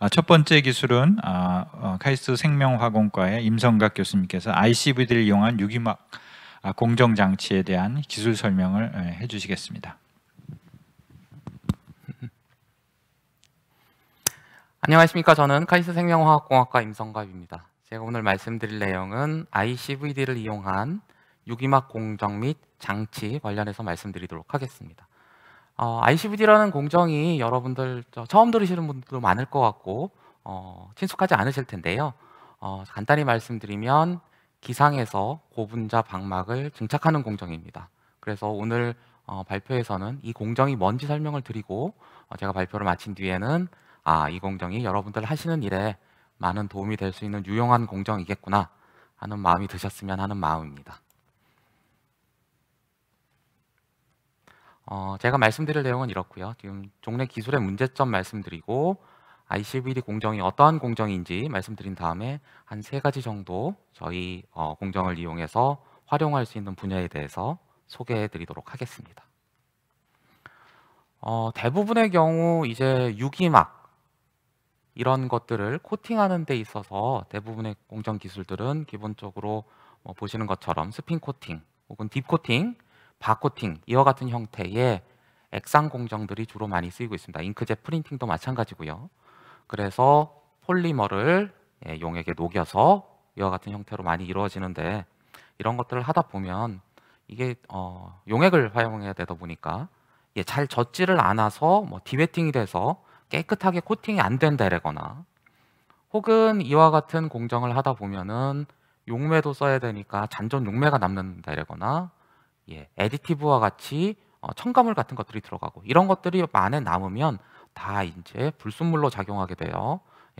첫 번째 기술은 카이스트 생명화공과의 임성각 교수님께서 ICVD를 이용한 유기막 공정 장치에 대한 기술 설명을 해주시겠습니다. 안녕하십니까. 저는 카이스트 생명화학공학과 임성갑입니다. 제가 오늘 말씀드릴 내용은 ICVD를 이용한 유기막 공정 및 장치 관련해서 말씀드리도록 하겠습니다. ICVD라는 공정이 여러분들 처음 들으시는 분들도 많을 것 같고 친숙하지 않으실 텐데요. 간단히 말씀드리면 기상에서 고분자 방막을 증착하는 공정입니다. 그래서 오늘 발표에서는 이 공정이 뭔지 설명을 드리고 제가 발표를 마친 뒤에는 이 공정이 여러분들 하시는 일에 많은 도움이 될 수 있는 유용한 공정이겠구나 하는 마음이 드셨으면 하는 마음입니다. 제가 말씀드릴 내용은 이렇고요. 지금 종래 기술의 문제점 말씀드리고 ICVD 공정이 어떠한 공정인지 말씀드린 다음에 한 3가지 정도 저희 공정을 이용해서 활용할 수 있는 분야에 대해서 소개해 드리도록 하겠습니다. 대부분의 경우 이제 유기막 이런 것들을 코팅하는 데 있어서 대부분의 공정 기술들은 기본적으로 보시는 것처럼 스핀 코팅 혹은 딥 코팅, 바 코팅 이와 같은 형태의 액상 공정들이 주로 많이 쓰이고 있습니다. 잉크젯 프린팅도 마찬가지고요. 그래서 폴리머를 용액에 녹여서 이와 같은 형태로 많이 이루어지는데 이런 것들을 하다 보면 이게 용액을 활용해야 되다 보니까 잘 젖지를 않아서 디웨팅이 돼서 깨끗하게 코팅이 안 된다거나 혹은 이와 같은 공정을 하다 보면은 용매도 써야 되니까 잔존 용매가 남는다거나 에디티브와 같이 첨가물 같은 것들이 들어가고 이런 것들이 안에 남으면 다 이제 불순물로 작용하게 돼요.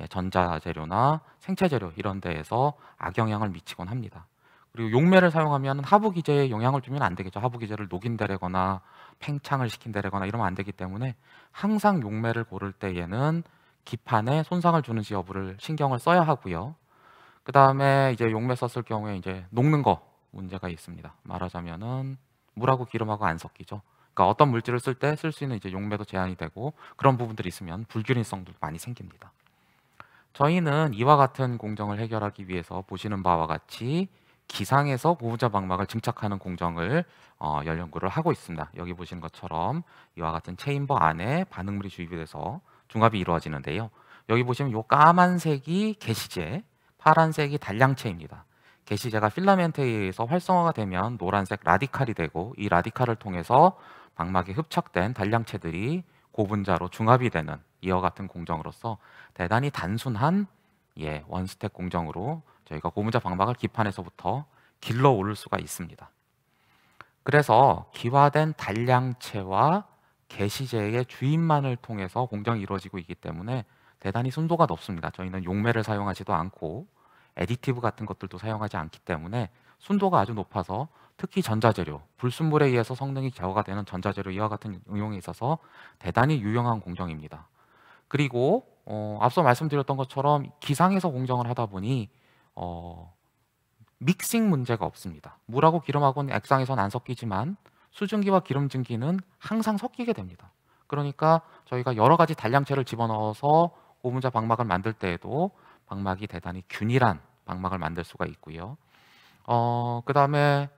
전자재료나 생체재료 이런 데에서 악영향을 미치곤 합니다. 그리고 용매를 사용하면 하부 기제에 영향을 주면 안 되겠죠. 하부 기제를 녹인다거나 팽창을 시킨다거나 이러면 안 되기 때문에 항상 용매를 고를 때에는 기판에 손상을 주는지 여부를 신경을 써야 하고요. 그 다음에 이제 용매 썼을 경우에 이제 녹는 거 문제가 있습니다. 말하자면은 물하고 기름하고 안 섞이죠. 그러니까 어떤 물질을 쓸 때 쓸 수 있는 이제 용매도 제한이 되고 그런 부분들이 있으면 불균일성도 많이 생깁니다. 저희는 이와 같은 공정을 해결하기 위해서 보시는 바와 같이 기상에서 고분자 방막을 증착하는 공정을 연구를 하고 있습니다. 여기 보시는 것처럼 이와 같은 체인버 안에 반응물이 주입이 돼서 중합이 이루어지는데요. 여기 보시면 이 까만색이 게시제, 파란색이 단량체입니다. 게시제가 필라멘트에 의해서 활성화가 되면 노란색 라디칼이 되고 이 라디칼을 통해서 방막에 흡착된 단량체들이 고분자로 중합이 되는 이와 같은 공정으로서 대단히 단순한 원스텝 공정으로 저희가 고분자 방막을 기판에서부터 길러 오를 수가 있습니다. 그래서 기화된 단량체와 게시제의 주입만을 통해서 공정이 이루어지고 있기 때문에 대단히 순도가 높습니다. 저희는 용매를 사용하지도 않고 에디티브 같은 것들도 사용하지 않기 때문에 순도가 아주 높아서 특히 전자재료, 불순물에 의해서 성능이 저하가 되는 전자재료 이와 같은 응용에 있어서 대단히 유용한 공정입니다. 그리고 앞서 말씀드렸던 것처럼 기상에서 공정을 하다 보니 믹싱 문제가 없습니다. 물하고 기름하고는 액상에서는 안 섞이지만 수증기와 기름증기는 항상 섞이게 됩니다. 그러니까 저희가 여러 가지 단량체를 집어넣어서 고분자 방막을 만들 때에도 방막이 대단히 균일한 방막을 만들 수가 있고요. 그 다음에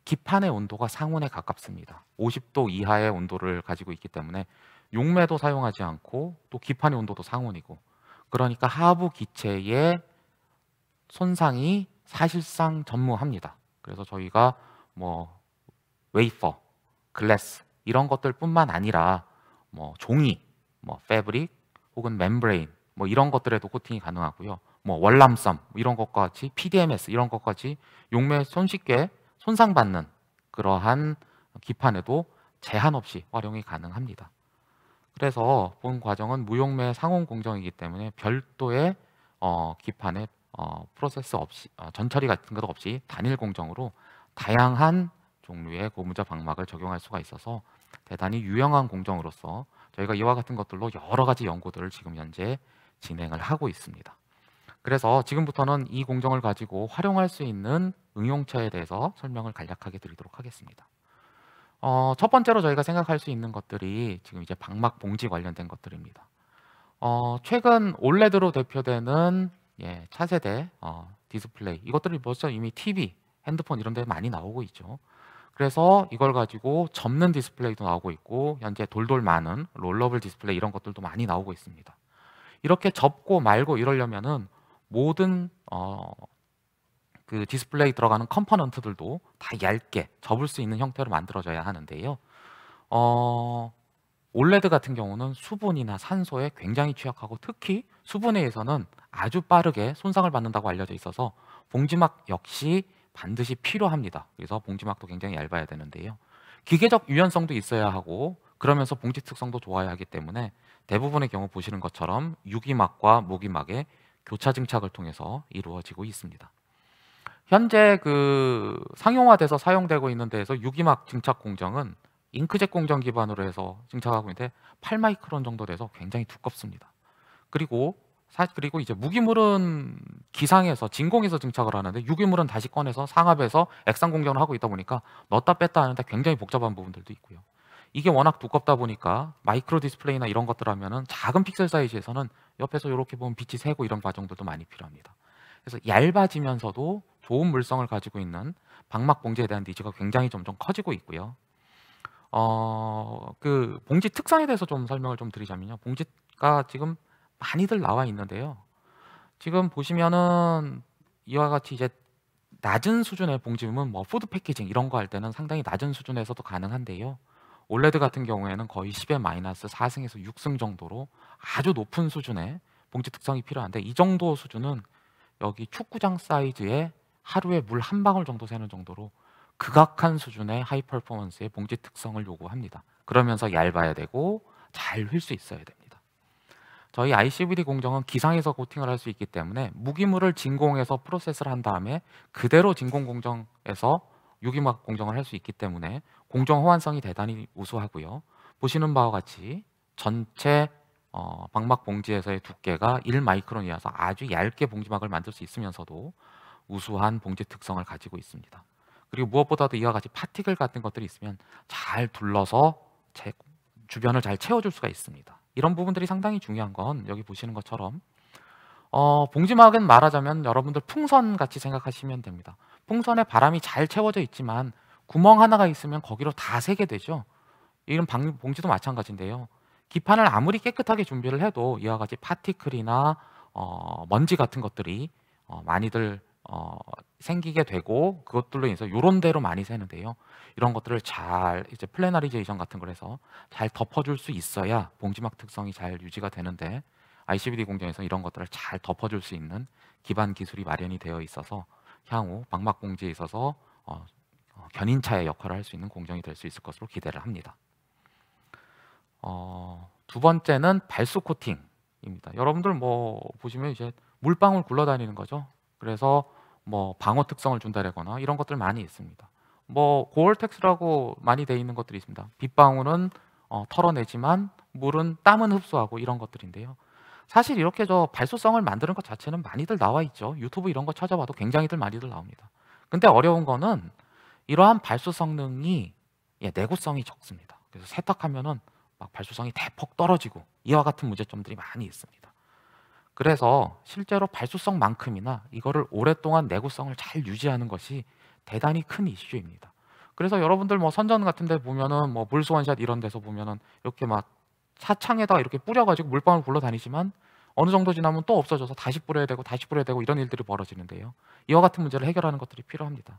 기판의 온도가 상온에 가깝습니다. 50도 이하의 온도를 가지고 있기 때문에 용매도 사용하지 않고 또 기판의 온도도 상온이고 그러니까 하부 기체의 손상이 사실상 전무합니다. 그래서 저희가 웨이퍼, 글래스 이런 것들 뿐만 아니라 종이, 패브릭 혹은 멤브레인 이런 것들에도 코팅이 가능하고요. 월남쌈 이런 것과 같이 PDMS 이런 것까지 용매에 손쉽게 손상받는 그러한 기판에도 제한 없이 활용이 가능합니다. 그래서 본 과정은 무용매 상온 공정이기 때문에 별도의 기판에 프로세스 없이 전처리 같은 것 없이 단일 공정으로 다양한 종류의 고분자 방막을 적용할 수가 있어서 대단히 유용한 공정으로서 저희가 이와 같은 것들로 여러 가지 연구들을 지금 현재 진행을 하고 있습니다. 그래서 지금부터는 이 공정을 가지고 활용할 수 있는 응용처에 대해서 설명을 간략하게 드리도록 하겠습니다. 첫 번째로 저희가 생각할 수 있는 것들이 지금 이제 방막 봉지 관련된 것들입니다. 최근 올레드로 대표되는 차세대 디스플레이, 이것들이 벌써 이미 TV, 핸드폰 이런 데 많이 나오고 있죠. 그래서 이걸 가지고 접는 디스플레이도 나오고 있고, 현재 돌돌 많은 롤러블 디스플레이 이런 것들도 많이 나오고 있습니다. 이렇게 접고 말고 이러려면은 모든 그 디스플레이 들어가는 컴포넌트들도 다 얇게 접을 수 있는 형태로 만들어져야 하는데요. 올레드 같은 경우는 수분이나 산소에 굉장히 취약하고, 특히 수분에 의해서는 아주 빠르게 손상을 받는다고 알려져 있어서 봉지막 역시 반드시 필요합니다. 그래서 봉지막도 굉장히 얇아야 되는데요. 기계적 유연성도 있어야 하고, 그러면서 봉지 특성도 좋아야 하기 때문에 대부분의 경우 보시는 것처럼 유기막과 무기막의 교차 증착을 통해서 이루어지고 있습니다. 현재 그 상용화돼서 사용되고 있는 데에서 유기막 증착 공정은 잉크젯 공정 기반으로 해서 증착하고 있는데 8마이크론 정도 돼서 굉장히 두껍습니다. 그리고 이제 무기물은 기상에서 진공에서 증착을 하는데, 유기물은 다시 꺼내서 상압에서 액상 공정을 하고 있다 보니까 넣었다 뺐다 하는데 굉장히 복잡한 부분들도 있고요. 이게 워낙 두껍다 보니까 마이크로 디스플레이나 이런 것들 하면은 작은 픽셀 사이즈에서는 옆에서 이렇게 보면 빛이 새고 이런 과정들도 많이 필요합니다. 그래서 얇아지면서도 좋은 물성을 가지고 있는 방막 봉지에 대한 니즈가 굉장히 점점 커지고 있고요. 그 봉지 특성에 대해서 좀 설명을 좀 드리자면요. 봉지가 지금 많이들 나와 있는데요. 지금 보시면은 이와 같이 이제 낮은 수준의 봉지면 뭐 푸드 패키징 이런 거 할 때는 상당히 낮은 수준에서도 가능한데요. 올레드 같은 경우에는 거의 10의 마이너스 4승에서 6승 정도로 아주 높은 수준의 봉지 특성이 필요한데, 이 정도 수준은 여기 축구장 사이즈에 하루에 물 한 방울 정도 새는 정도로 극악한 수준의 하이 퍼포먼스의 봉지 특성을 요구합니다. 그러면서 얇아야 되고 잘 휠 수 있어야 됩니다. 저희 ICVD 공정은 기상에서 코팅을 할 수 있기 때문에 무기물을 진공해서 프로세스를 한 다음에 그대로 진공 공정에서 유기막 공정을 할 수 있기 때문에 공정 호환성이 대단히 우수하고요. 보시는 바와 같이 전체 방막 봉지에서의 두께가 1마이크론이어서 아주 얇게 봉지막을 만들 수 있으면서도 우수한 봉지 특성을 가지고 있습니다. 그리고 무엇보다도 이와 같이 파티클 같은 것들이 있으면 잘 둘러서 주변을 잘 채워줄 수가 있습니다. 이런 부분들이 상당히 중요한 건 여기 보시는 것처럼 봉지막은 말하자면 여러분들 풍선 같이 생각하시면 됩니다. 풍선에 바람이 잘 채워져 있지만 구멍 하나가 있으면 거기로 다 새게 되죠. 이런 봉지도 마찬가지인데요. 기판을 아무리 깨끗하게 준비를 해도 이와 같이 파티클이나 먼지 같은 것들이 많이들 생기게 되고, 그것들로 인해서 이런 대로 많이 새는데요. 이런 것들을 잘 이제 플래너리제이션 같은 걸 해서 잘 덮어줄 수 있어야 봉지막 특성이 잘 유지가 되는데, ICVD 공정에서 이런 것들을 잘 덮어줄 수 있는 기반 기술이 마련이 되어 있어서 향후 방막 봉지에 있어서 견인차의 역할을 할 수 있는 공정이 될 수 있을 것으로 기대를 합니다. 두 번째는 발수 코팅입니다. 여러분들 뭐 보시면 이제 물방울 굴러다니는 거죠. 그래서 뭐 방어 특성을 준다거나 이런 것들 많이 있습니다. 뭐 고얼텍스라고 많이 돼 있는 것들이 있습니다. 빗방울은 털어내지만 물은 땀은 흡수하고 이런 것들인데요. 사실 이렇게 발수성을 만드는 것 자체는 많이들 나와 있죠. 유튜브 이런 거 찾아봐도 굉장히들 많이들 나옵니다. 근데 어려운 거는 이러한 발수 성능이 내구성이 적습니다. 그래서 세탁하면은 막 발수성이 대폭 떨어지고 이와 같은 문제점들이 많이 있습니다. 그래서 실제로 발수성만큼이나 이거를 오랫동안 내구성을 잘 유지하는 것이 대단히 큰 이슈입니다. 그래서 여러분들 뭐 선전 같은 데 보면은 뭐 볼스 원샷 이런 데서 보면은 이렇게 막 차창에다가 이렇게 뿌려가지고 물방울 굴러다니지만 어느 정도 지나면 또 없어져서 다시 뿌려야 되고 이런 일들이 벌어지는데요. 이와 같은 문제를 해결하는 것들이 필요합니다.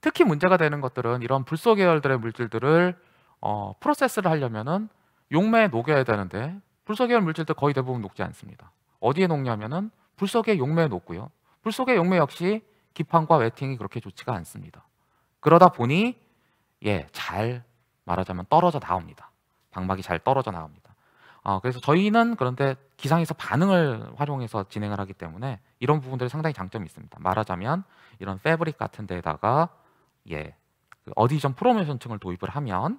특히 문제가 되는 것들은 이런 불소 계열들의 물질들을 프로세스를 하려면은 용매에 녹여야 되는데, 불소 계열 물질들 거의 대부분 녹지 않습니다. 어디에 녹냐면은 불속의 용매에 녹고요. 불속의 용매 역시 기판과 웨팅이 그렇게 좋지가 않습니다. 그러다 보니 잘 말하자면 떨어져 나옵니다. 방막이 잘 떨어져 나옵니다. 그래서 저희는 그런데 기상에서 반응을 활용해서 진행을 하기 때문에 이런 부분들이 상당히 장점이 있습니다. 말하자면 이런 패브릭 같은 데다가 그 어디전 프로모션층을 도입을 하면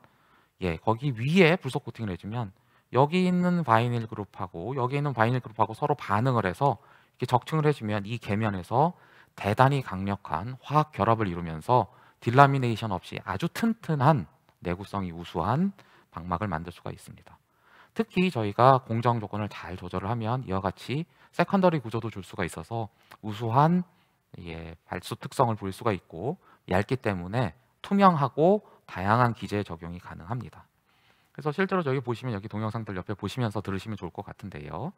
거기 위에 불속 코팅을 해주면 여기 있는 바이닐 그룹하고 여기 있는 바이닐 그룹하고 서로 반응을 해서 이렇게 적층을 해주면 이 계면에서 대단히 강력한 화학 결합을 이루면서 딜라미네이션 없이 아주 튼튼한 내구성이 우수한 방막을 만들 수가 있습니다. 특히 저희가 공정 조건을 잘 조절을 하면 이와 같이 세컨더리 구조도 줄 수가 있어서 우수한 발수 특성을 보일 수가 있고, 얇기 때문에 투명하고 다양한 기재에 적용이 가능합니다. 그래서 실제로 저기 보시면 여기 동영상들 옆에 보시면서 들으시면 좋을 것 같은데요.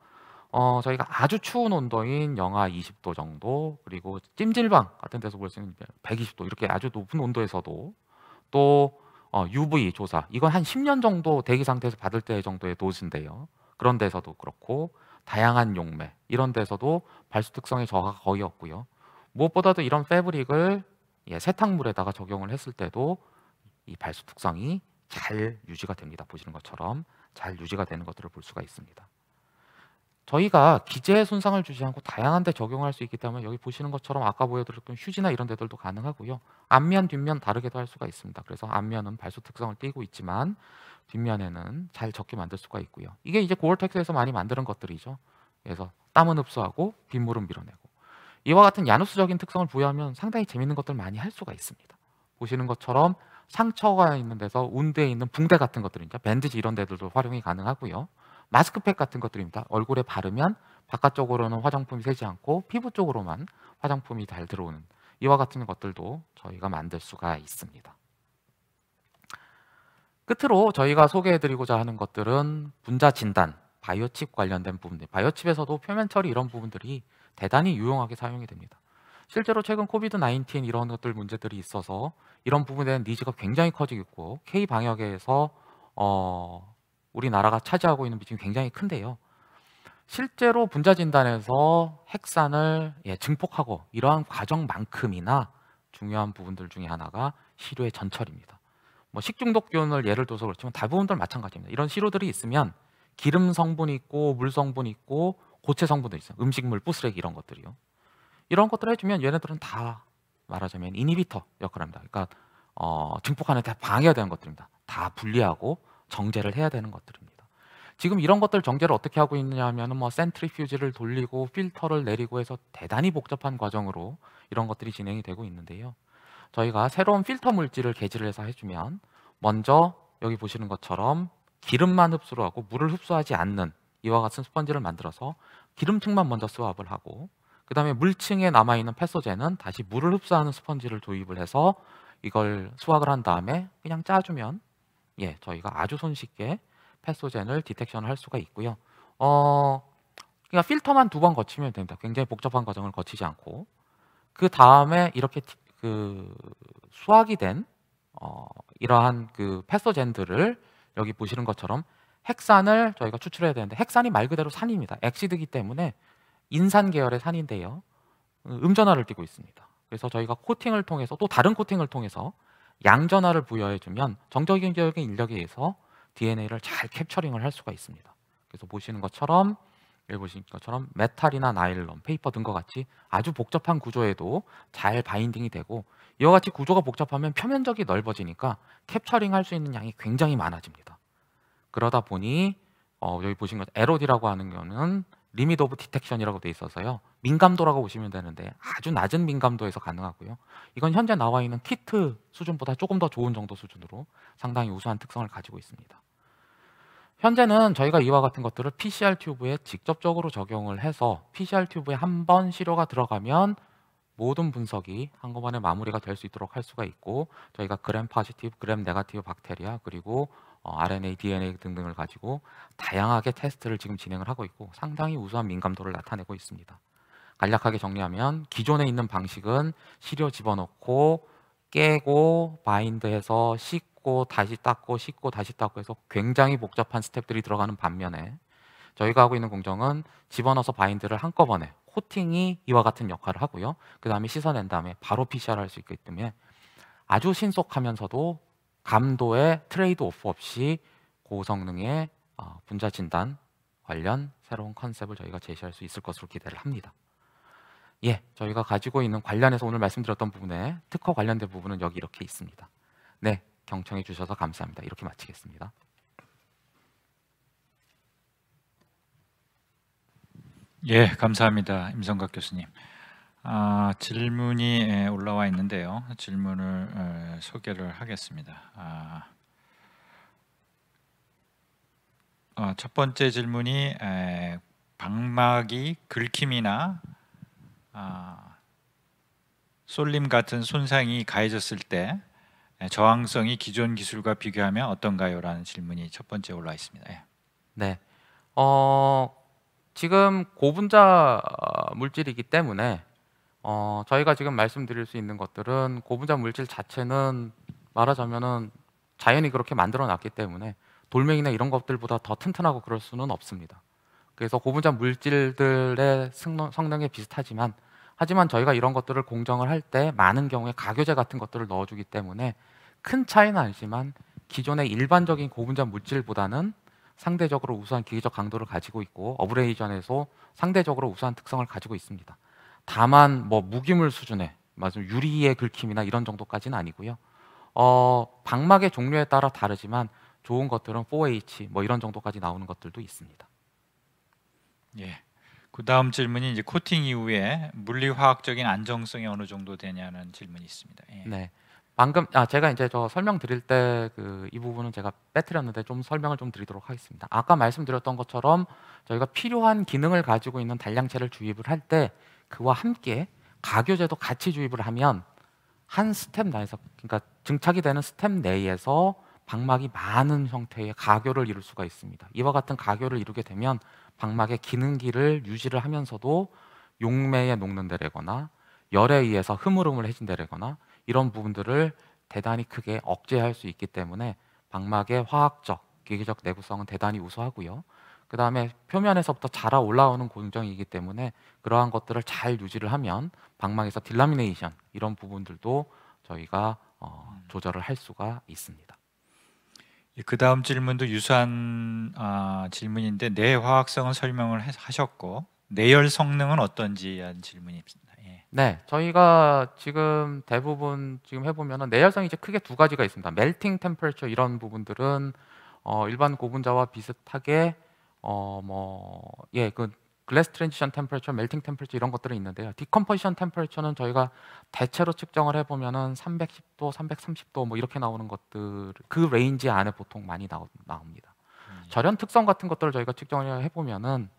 저희가 아주 추운 온도인 영하 20도 정도, 그리고 찜질방 같은 데서 볼 수 있는 120도, 이렇게 아주 높은 온도에서도 또 UV 조사, 이건 한 10년 정도 대기 상태에서 받을 때 정도의 도수인데요. 그런 데서도 그렇고, 다양한 용매 이런 데서도 발수 특성의 저하가 거의 없고요. 무엇보다도 이런 패브릭을 세탁물에다가 적용을 했을 때도 이 발수 특성이 잘 유지가 됩니다. 보시는 것처럼 잘 유지가 되는 것들을 볼 수가 있습니다. 저희가 기재에 손상을 주지 않고 다양한 데 적용할 수 있기 때문에 여기 보시는 것처럼 아까 보여드렸던 휴지나 이런 데들도 가능하고요. 앞면, 뒷면 다르게도 할 수가 있습니다. 그래서 앞면은 발수 특성을 띠고 있지만 뒷면에는 잘 적게 만들 수가 있고요. 이게 이제 고얼텍스에서 많이 만드는 것들이죠. 그래서 땀은 흡수하고 빗물은 밀어내고, 이와 같은 야누스적인 특성을 부여하면 상당히 재밌는 것들 많이 할 수가 있습니다. 보시는 것처럼 상처가 있는 데서 운대에 있는 붕대 같은 것들입니다. 밴드지 이런 데들도 활용이 가능하고요. 마스크팩 같은 것들입니다. 얼굴에 바르면 바깥쪽으로는 화장품이 새지 않고 피부 쪽으로만 화장품이 잘 들어오는, 이와 같은 것들도 저희가 만들 수가 있습니다. 끝으로 저희가 소개해드리고자 하는 것들은 분자 진단, 바이오칩 관련된 부분들, 바이오칩에서도 표면 처리 이런 부분들이 대단히 유용하게 사용이 됩니다. 실제로 최근 코비드-19 이런 것들 문제들이 있어서 이런 부분에 대한 니즈가 굉장히 커지고 있고, K방역에서 우리나라가 차지하고 있는 비중이 굉장히 큰데요. 실제로 분자 진단에서 핵산을 증폭하고 이러한 과정만큼이나 중요한 부분들 중에 하나가 시료의 전처리입니다. 뭐 식중독균을 예를 들어서 그렇지만 대부분들 마찬가지입니다. 이런 시료들이 있으면 기름 성분이 있고 물 성분이 있고 고체 성분도 있어요. 음식물, 부스레기 이런 것들이요. 이런 것들을 해주면 얘네들은 다 말하자면 이니비터 역할을 합니다. 그러니까 증폭하는 데 방해가 되는 것들입니다. 다 분리하고 정제를 해야 되는 것들입니다. 지금 이런 것들 정제를 어떻게 하고 있느냐 하면 뭐 센트리퓨지를 돌리고 필터를 내리고 해서 대단히 복잡한 과정으로 이런 것들이 진행이 되고 있는데요. 저희가 새로운 필터 물질을 개질을 해서 해주면 먼저 여기 보시는 것처럼 기름만 흡수를 하고 물을 흡수하지 않는 이와 같은 스펀지를 만들어서 기름층만 먼저 스왑을 하고, 그 다음에 물층에 남아있는 패소젠은 다시 물을 흡수하는 스펀지를 도입을 해서 이걸 수확을 한 다음에 그냥 짜주면 저희가 아주 손쉽게 패소젠을 디텍션을 할 수가 있고요. 그러니까 필터만 2번 거치면 됩니다. 굉장히 복잡한 과정을 거치지 않고, 그 다음에 이렇게 수확이 된 이러한 그 패소젠들을 여기 보시는 것처럼 핵산을 저희가 추출해야 되는데, 핵산이 말 그대로 산입니다. 엑시드이기 때문에 인산 계열의 산인데요. 음전하를 띠고 있습니다. 그래서 저희가 코팅을 통해서 또 다른 코팅을 통해서 양전하를 부여해주면 정적인 인력에 의해서 DNA를 잘 캡처링을 할 수가 있습니다. 그래서 보시는 것처럼 여기 보시는 것처럼 메탈이나 나일론, 페이퍼 등과 같이 아주 복잡한 구조에도 잘 바인딩이 되고, 이와 같이 구조가 복잡하면 표면적이 넓어지니까 캡처링 할 수 있는 양이 굉장히 많아집니다. 그러다 보니 여기 보시는 것 LOD라고 하는 거는 리밋 오브 디텍션이라고 돼 있어서요. 민감도라고 보시면 되는데 아주 낮은 민감도에서 가능하고요. 이건 현재 나와 있는 키트 수준보다 조금 더 좋은 정도 수준으로 상당히 우수한 특성을 가지고 있습니다. 현재는 저희가 이와 같은 것들을 PCR 튜브에 직접적으로 적용을 해서 PCR 튜브에 한 번 시료가 들어가면 모든 분석이 한꺼번에 마무리가 될 수 있도록 할 수가 있고, 저희가 그램 포지티브, 그램 네거티브 박테리아, 그리고 RNA, DNA 등등을 가지고 다양하게 테스트를 지금 진행을 하고 있고 상당히 우수한 민감도를 나타내고 있습니다. 간략하게 정리하면 기존에 있는 방식은 시료 집어넣고 깨고 바인드해서 씻고 다시 닦고 씻고 다시 닦고 해서 굉장히 복잡한 스텝들이 들어가는 반면에, 저희가 하고 있는 공정은 집어넣어서 바인드를 한꺼번에 코팅이 이와 같은 역할을 하고요. 그 다음에 씻어낸 다음에 바로 PCR 할 수 있기 때문에 아주 신속하면서도 감도의 트레이드 오프 없이 고성능의 분자 진단 관련 새로운 컨셉을 저희가 제시할 수 있을 것으로 기대를 합니다. 저희가 가지고 있는 관련해서 오늘 말씀드렸던 부분에 특허 관련된 부분은 여기 이렇게 있습니다. 네, 경청해 주셔서 감사합니다. 이렇게 마치겠습니다. 예, 감사합니다. 임성각 교수님. 질문이 올라와 있는데요. 질문을 소개를 하겠습니다. 첫 번째 질문이 방막이 긁힘이나 쏠림 같은 손상이 가해졌을 때 저항성이 기존 기술과 비교하면 어떤가요? 라는 질문이 첫 번째 올라와 있습니다. 예. 네. 지금 고분자 물질이기 때문에 저희가 지금 말씀드릴 수 있는 것들은 고분자 물질 자체는 말하자면은 자연이 그렇게 만들어 놨기 때문에 돌멩이나 이런 것들보다 더 튼튼하고 그럴 수는 없습니다. 그래서 고분자 물질들의 성능이 비슷하지만 하지만 저희가 이런 것들을 공정을 할 때 많은 경우에 가교제 같은 것들을 넣어주기 때문에 큰 차이는 아니지만 기존의 일반적인 고분자 물질보다는 상대적으로 우수한 기계적 강도를 가지고 있고 어브레이전에서 상대적으로 우수한 특성을 가지고 있습니다. 다만 뭐 무기물 수준의 맞아요 유리의 긁힘이나 이런 정도까지는 아니고요. 방막의 종류에 따라 다르지만 좋은 것들은 4H 뭐 이런 정도까지 나오는 것들도 있습니다. 예. 그 다음 질문이 이제 코팅 이후에 물리화학적인 안정성이 어느 정도 되냐는 질문이 있습니다. 예. 네. 방금 제가 이제 저 설명드릴 때 이 부분은 제가 빼뜨렸는데 좀 설명을 좀 드리도록 하겠습니다. 아까 말씀드렸던 것처럼 저희가 필요한 기능을 가지고 있는 단량체를 주입을 할 때 그와 함께 가교제도 같이 주입을 하면 한 스텝 내에서 그러니까 증착이 되는 스텝 내에서 방막이 많은 형태의 가교를 이룰 수가 있습니다. 이와 같은 가교를 이루게 되면 방막의 기능기를 유지를 하면서도 용매에 녹는다거나 열에 의해서 흐물흐물해진다거나 이런 부분들을 대단히 크게 억제할 수 있기 때문에 방막의 화학적, 기계적 내구성은 대단히 우수하고요. 그 다음에 표면에서부터 자라 올라오는 공정이기 때문에 그러한 것들을 잘 유지를 하면 방막에서 딜라미네이션 이런 부분들도 저희가 조절을 할 수가 있습니다. 그 다음 질문도 유사한 질문인데 내화학성은 설명을 하셨고 내열 성능은 어떤지 한 질문입니다. 예. 네, 저희가 지금 대부분 지금 해보면은 내열성이 이제 크게 두 가지가 있습니다. 멜팅 템퍼레처 이런 부분들은 일반 고분자와 비슷하게 그 글래스 트랜지션 템퍼레처, 멜팅 템퍼레처 이런 것들은 있는데요. 디컴포지션 템퍼레처는 저희가 대체로 측정을 해보면은 310도, 330도 뭐 이렇게 나오는 것들 그 레인지 안에 보통 많이 나옵니다. 절연 특성 같은 것들을 저희가 측정을 해보면은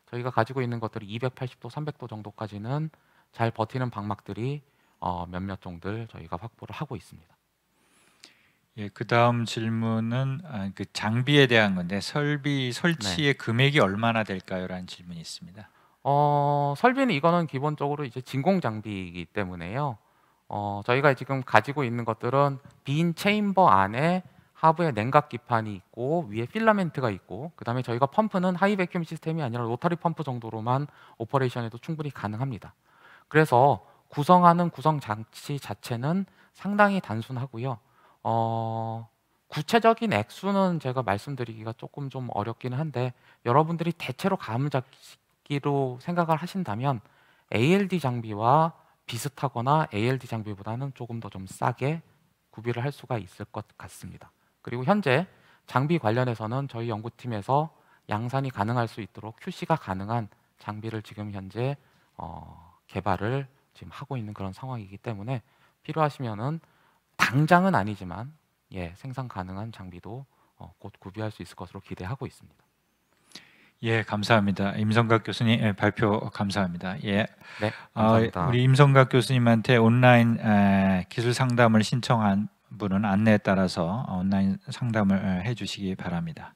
저희가 가지고 있는 것들이 280도, 300도 정도까지는 잘 버티는 방막들이 몇몇 종들 저희가 확보를 하고 있습니다. 예, 그 다음 질문은 그 장비에 대한 건데 설치의 금액이 얼마나 될까요? 라는 질문이 있습니다. 설비는 이거는 기본적으로 이제 진공 장비이기 때문에요. 저희가 지금 가지고 있는 것들은 빈 체인버 안에 하부에 냉각 기판이 있고 위에 필라멘트가 있고 그 다음에 저희가 펌프는 하이 베큐um 시스템이 아니라 로터리 펌프 정도로만 오퍼레이션해도 충분히 가능합니다. 그래서 구성하는 구성 장치 자체는 상당히 단순하고요. 구체적인 액수는 제가 말씀드리기가 조금 좀 어렵기는 한데 여러분들이 대체로 감을 잡기로 생각을 하신다면 ALD 장비와 비슷하거나 ALD 장비보다는 조금 더 좀 싸게 구비를 할 수가 있을 것 같습니다. 그리고 현재 장비 관련해서는 저희 연구팀에서 양산이 가능할 수 있도록 QC가 가능한 장비를 지금 현재 개발을 지금 하고 있는 그런 상황이기 때문에 필요하시면은 당장은 아니지만 생산 가능한 장비도 곧 구비할 수 있을 것으로 기대하고 있습니다. 예, 감사합니다. 임성각 교수님 발표 감사합니다. 예, 네, 감사합니다. 우리 임성각 교수님한테 온라인 기술 상담을 신청한 분은 안내에 따라서 온라인 상담을 해주시기 바랍니다.